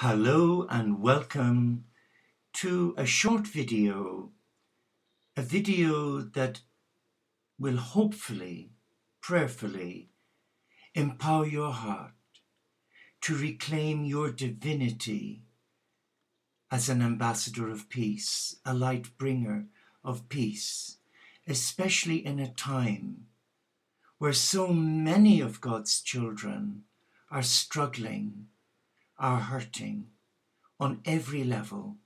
Hello and welcome to a short video, a video that will hopefully, prayerfully empower your heart to reclaim your divinity as an ambassador of peace, a light bringer of peace, especially in a time where so many of God's children are struggling, are hurting on every level.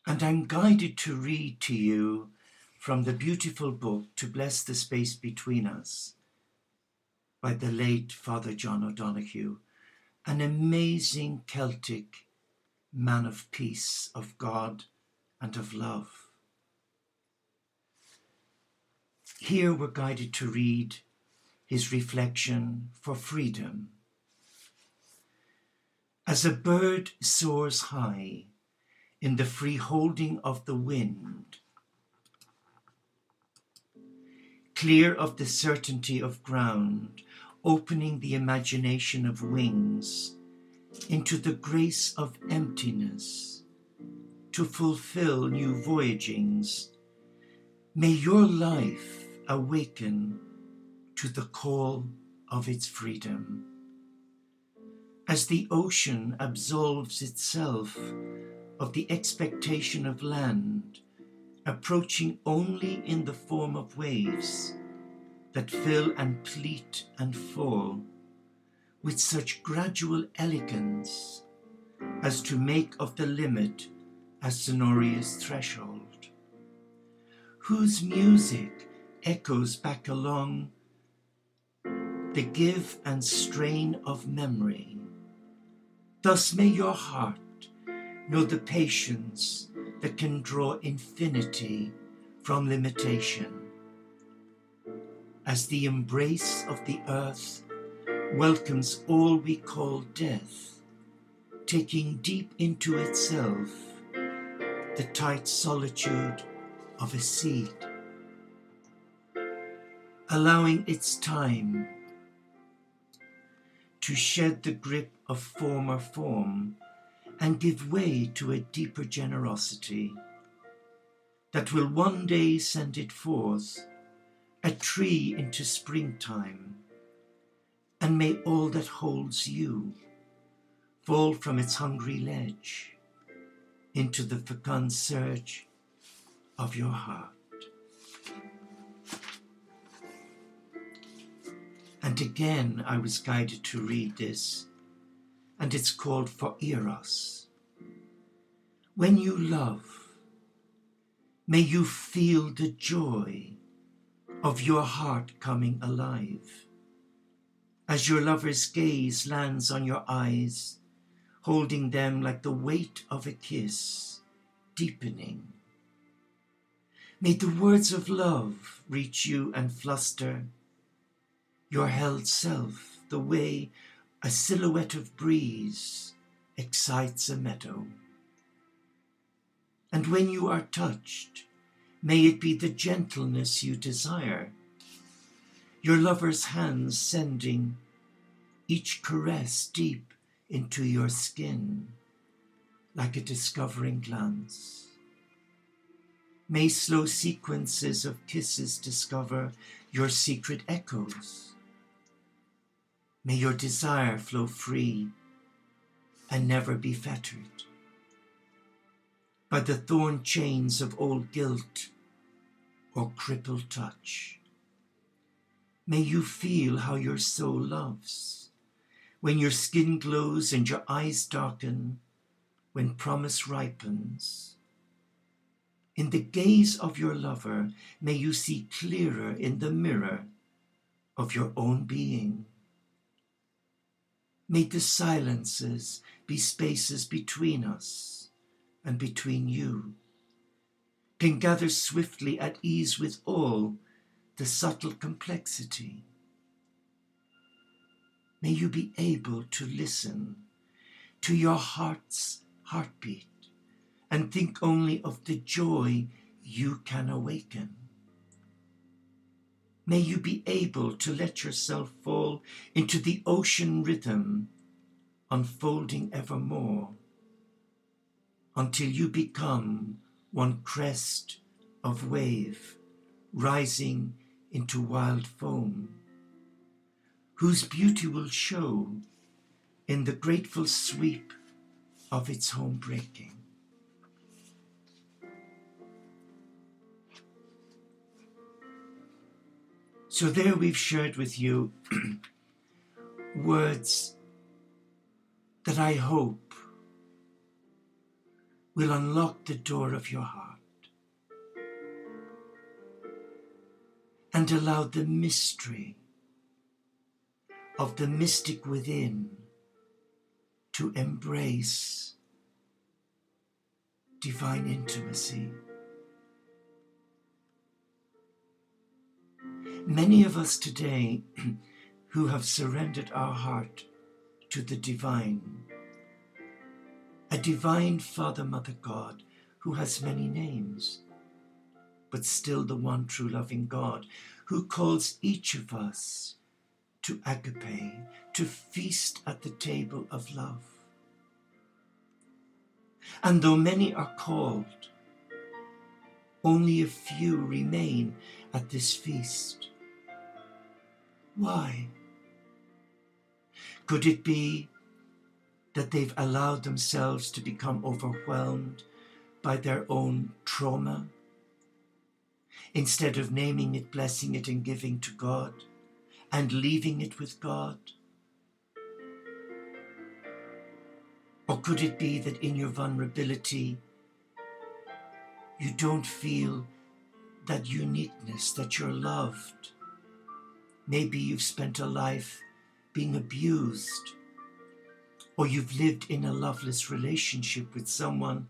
And I'm guided to read to you from the beautiful book To Bless the Space Between Us by the late Father John O'Donoghue, an amazing Celtic man of peace, of God and of love. Here we're guided to read his reflection for freedom. As a bird soars high in the free holding of the wind, clear of the certainty of ground, opening the imagination of wings into the grace of emptiness, to fulfill new voyagings, may your life awaken to the call of its freedom. As the ocean absolves itself of the expectation of land, approaching only in the form of waves that fill and pleat and fall with such gradual elegance as to make of the limit a sonorous threshold, whose music echoes back along the give and strain of memory. Thus may your heart know the patience that can draw infinity from limitation, as the embrace of the earth welcomes all we call death, taking deep into itself the tight solitude of a seed, allowing its time to shed the grip of former form and give way to a deeper generosity that will one day send it forth, a tree into springtime, and may all that holds you fall from its hungry ledge into the fecund surge of your heart. And again I was guided to read this, and it's called For Eros. When you love, may you feel the joy of your heart coming alive, as your lover's gaze lands on your eyes, holding them like the weight of a kiss, deepening. May the words of love reach you and fluster your held self the way a silhouette of breeze excites a meadow. And when you are touched, may it be the gentleness you desire, your lover's hands sending each caress deep into your skin like a discovering glance. May slow sequences of kisses discover your secret echoes. May your desire flow free and never be fettered by the thorn chains of old guilt or crippled touch. May you feel how your soul loves when your skin glows and your eyes darken, when promise ripens. In the gaze of your lover, may you see clearer in the mirror of your own being. May the silences be spaces between us and between you, can gather swiftly at ease with all the subtle complexity. May you be able to listen to your heart's heartbeat and think only of the joy you can awaken. May you be able to let yourself fall into the ocean rhythm unfolding evermore until you become one crest of wave rising into wild foam, whose beauty will show in the grateful sweep of its home breaking. So there we've shared with you words that I hope will unlock the door of your heart and allow the mystery of the mystic within to embrace divine intimacy. Many of us today who have surrendered our heart to the divine, a divine Father, Mother, God who has many names, but still the one true loving God who calls each of us to agape, to feast at the table of love. And though many are called, only a few remain at this feast. Why? Could it be that they've allowed themselves to become overwhelmed by their own trauma, instead of naming it, blessing it, and giving to God, and leaving it with God? Or could it be that in your vulnerability, you don't feel that uniqueness, that you're loved? Maybe you've spent a life being abused, or you've lived in a loveless relationship with someone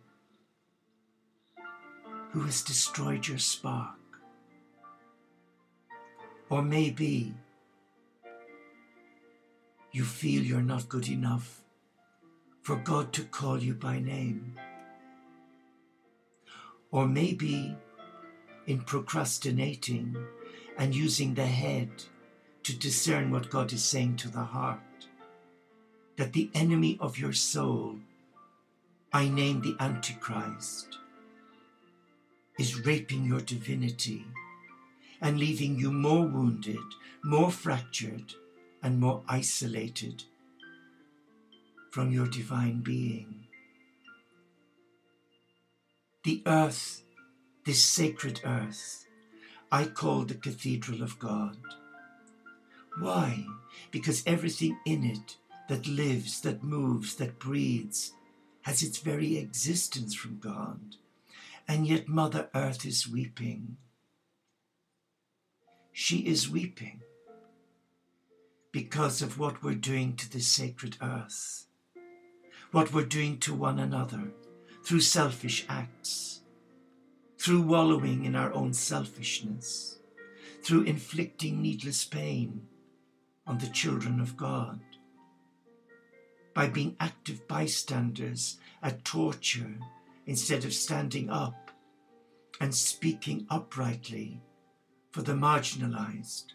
who has destroyed your spark. Or maybe you feel you're not good enough for God to call you by name. Or maybe in procrastinating and using the head to discern what God is saying to the heart, that the enemy of your soul, I name the Antichrist, is raping your divinity and leaving you more wounded, more fractured, and more isolated from your divine being. The earth, this sacred earth, I call the cathedral of God. Why? Because everything in it that lives, that moves, that breathes, has its very existence from God. And yet Mother Earth is weeping. She is weeping because of what we're doing to this sacred earth, what we're doing to one another through selfish acts, through wallowing in our own selfishness, through inflicting needless pain on the children of God, by being active bystanders at torture instead of standing up and speaking uprightly for the marginalized.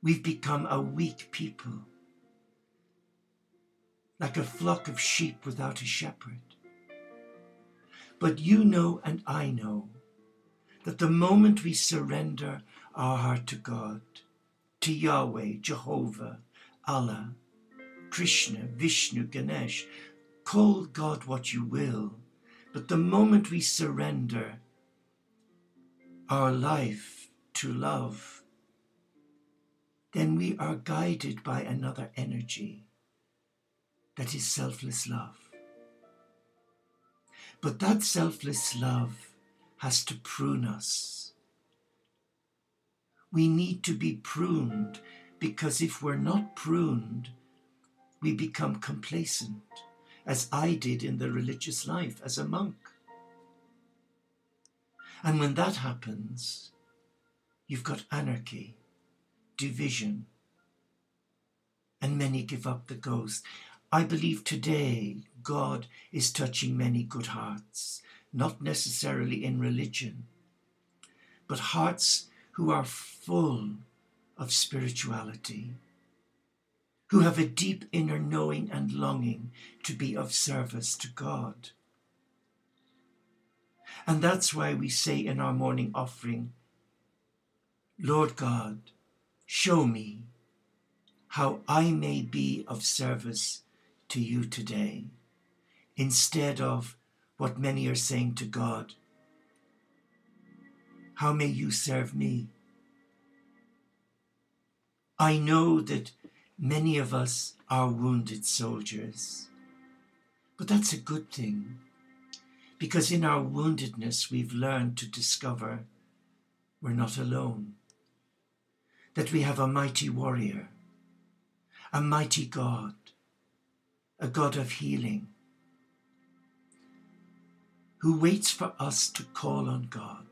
We've become a weak people, like a flock of sheep without a shepherd. But you know and I know that the moment we surrender our heart to God, to Yahweh, Jehovah, Allah, Krishna, Vishnu, Ganesh, call God what you will, but the moment we surrender our life to love, then we are guided by another energy that is selfless love. But that selfless love has to prune us. We need to be pruned, because if we're not pruned, we become complacent, as I did in the religious life as a monk. And when that happens, you've got anarchy, division, and many give up the ghost. I believe today God is touching many good hearts, not necessarily in religion, but hearts who are full of spirituality, who have a deep inner knowing and longing to be of service to God. And that's why we say in our morning offering, Lord God, show me how I may be of service to you today, instead of what many are saying to God, how may you serve me? I know that many of us are wounded soldiers, but that's a good thing, because in our woundedness we've learned to discover we're not alone, that we have a mighty warrior, a mighty God, a God of healing, who waits for us to call on God,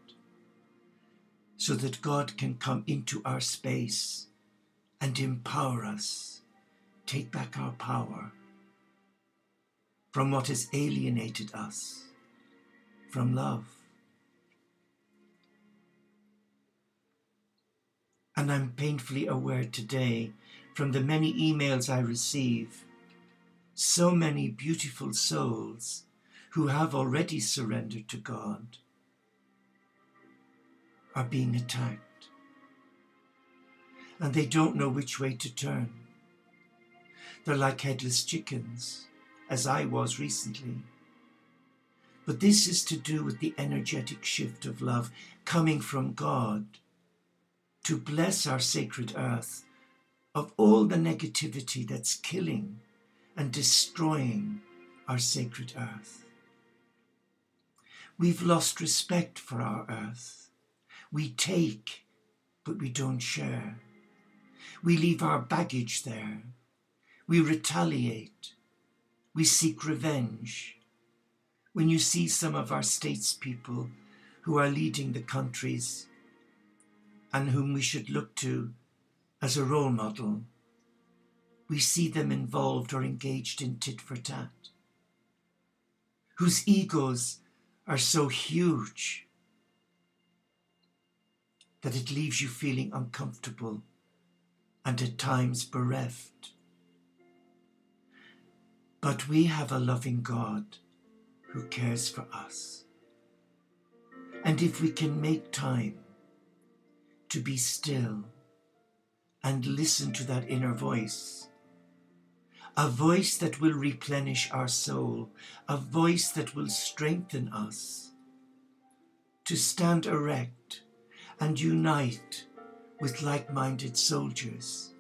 so that God can come into our space and empower us, take back our power from what has alienated us from love. And I'm painfully aware today, from the many emails I receive, so many beautiful souls who have already surrendered to God are being attacked. And they don't know which way to turn. They're like headless chickens, as I was recently. But this is to do with the energetic shift of love coming from God to bless our sacred earth of all the negativity that's killing and destroying our sacred earth. We've lost respect for our earth. We take, but we don't share. We leave our baggage there. We retaliate. We seek revenge. When you see some of our statespeople who are leading the countries and whom we should look to as a role model, we see them involved or engaged in tit for tat, whose egos are so huge that it leaves you feeling uncomfortable and at times bereft. But we have a loving God who cares for us. And if we can make time to be still and listen to that inner voice, a voice that will replenish our soul, a voice that will strengthen us to stand erect and unite with like-minded soldiers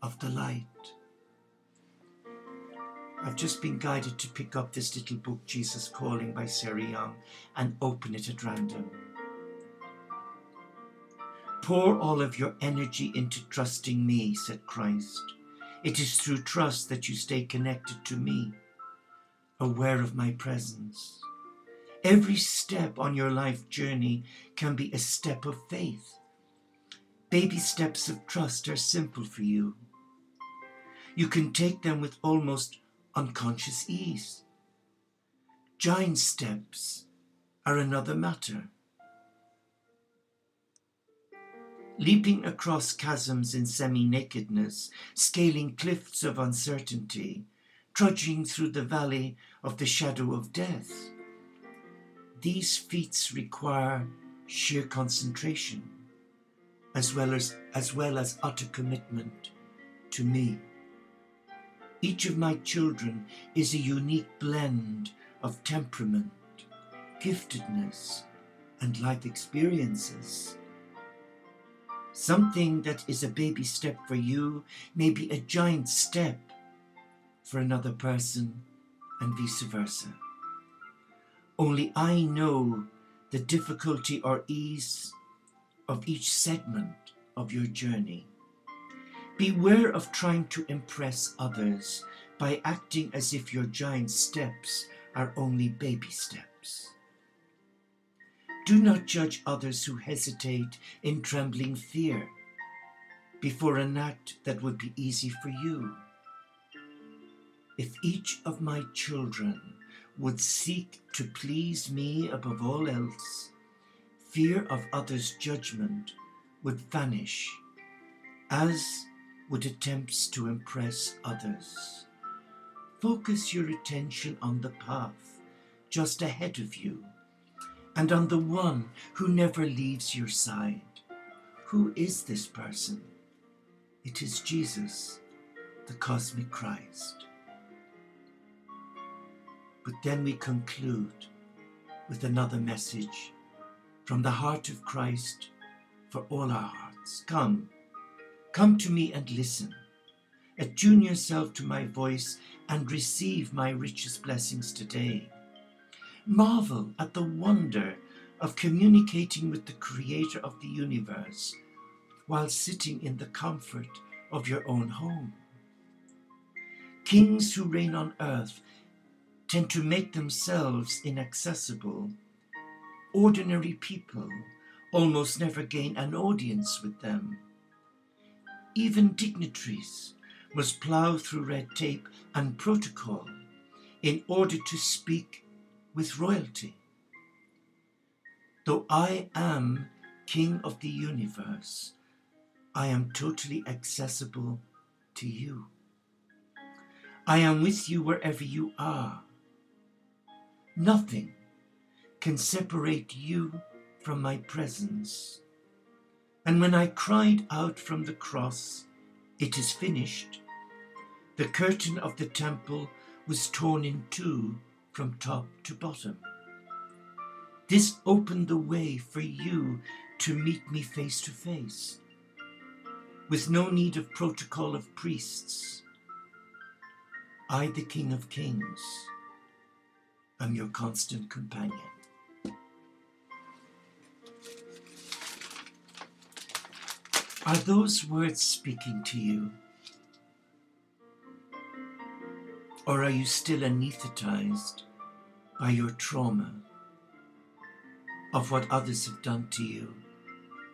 of the light. I've just been guided to pick up this little book, Jesus Calling by Sarah Young, and open it at random. Pour all of your energy into trusting me, said Christ. It is through trust that you stay connected to me, aware of my presence. Every step on your life journey can be a step of faith. Baby steps of trust are simple for you. You can take them with almost unconscious ease. Giant steps are another matter. Leaping across chasms in semi-nakedness, scaling cliffs of uncertainty, trudging through the valley of the shadow of death. These feats require sheer concentration, as well as utter commitment to me. Each of my children is a unique blend of temperament, giftedness, and life experiences. Something that is a baby step for you may be a giant step for another person, and vice versa. Only I know the difficulty or ease of each segment of your journey. Beware of trying to impress others by acting as if your giant steps are only baby steps. Do not judge others who hesitate in trembling fear before an act that would be easy for you. If each of my children would seek to please me above all else, fear of others' judgment would vanish, as would attempt to impress others. Focus your attention on the path just ahead of you and on the one who never leaves your side. Who is this person? It is Jesus, the cosmic Christ. But then we conclude with another message from the heart of Christ for all our hearts. Come to me and listen. Attune yourself to my voice and receive my richest blessings today. Marvel at the wonder of communicating with the Creator of the universe while sitting in the comfort of your own home. Kings who reign on earth tend to make themselves inaccessible. Ordinary people almost never gain an audience with them. Even dignitaries must plow through red tape and protocol in order to speak with royalty. Though I am King of the universe, I am totally accessible to you. I am with you wherever you are. Nothing can separate you from my presence. And when I cried out from the cross, "It is finished," the curtain of the temple was torn in two from top to bottom. This opened the way for you to meet me face to face, with no need of protocol of priests. I, the King of Kings, am your constant companion. Are those words speaking to you? Or are you still anesthetized by your trauma of what others have done to you,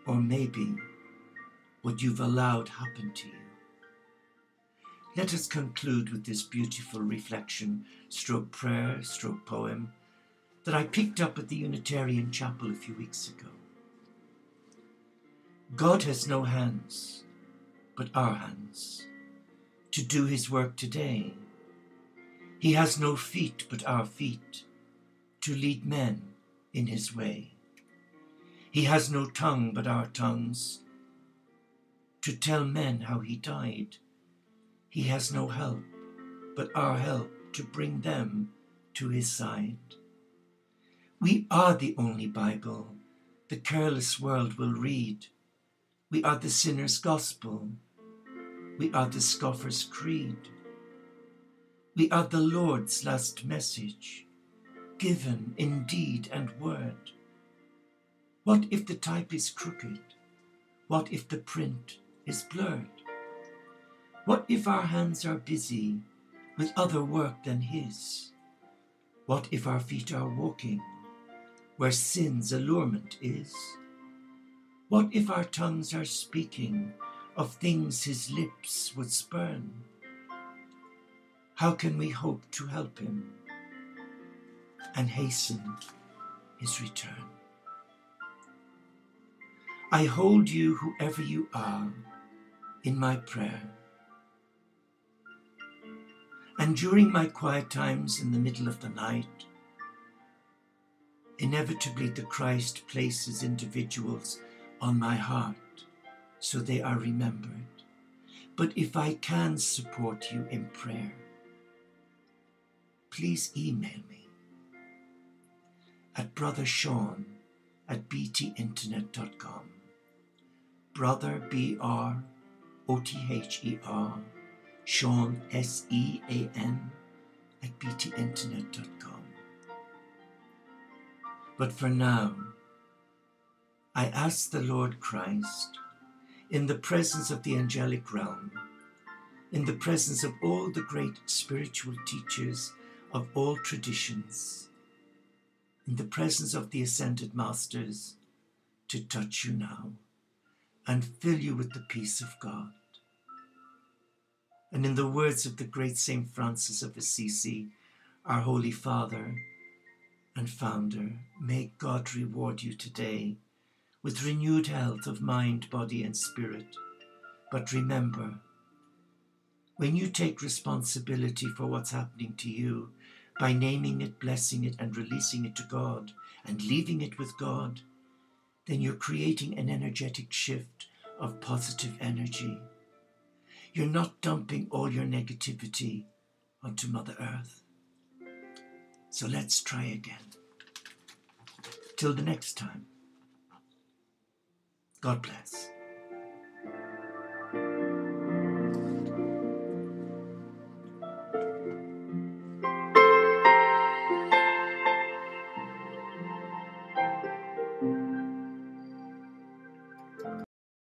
or maybe what you've allowed happen to you? Let us conclude with this beautiful reflection, stroke prayer, stroke poem, that I picked up at the Unitarian Chapel a few weeks ago. God has no hands, but our hands, to do his work today. He has no feet, but our feet, to lead men in his way. He has no tongue, but our tongues, to tell men how he died. He has no help, but our help, to bring them to his side. We are the only Bible the careless world will read. We are the sinner's gospel. We are the scoffer's creed. We are the Lord's last message, given in deed and word. What if the type is crooked? What if the print is blurred? What if our hands are busy with other work than his? What if our feet are walking where sin's allurement is? What if our tongues are speaking of things his lips would spurn? How can we hope to help him and hasten his return? I hold you, whoever you are, in my prayer. And during my quiet times in the middle of the night, inevitably the Christ places individuals on my heart so they are remembered. But if I can support you in prayer, please email me at brothersean@btinternet.com. Brother, BROTHER, Sean, SEAN, @btinternet.com. But for now, I ask the Lord Christ, in the presence of the angelic realm, in the presence of all the great spiritual teachers of all traditions, in the presence of the ascended masters, to touch you now and fill you with the peace of God. And in the words of the great Saint Francis of Assisi, our Holy Father and Founder, may God reward you today with renewed health of mind, body, and spirit. But remember, When you take responsibility for what's happening to you by naming it, blessing it, and releasing it to God and leaving it with God, then you're creating an energetic shift of positive energy. You're not dumping all your negativity onto Mother Earth. So let's try again. Till the next time, God bless.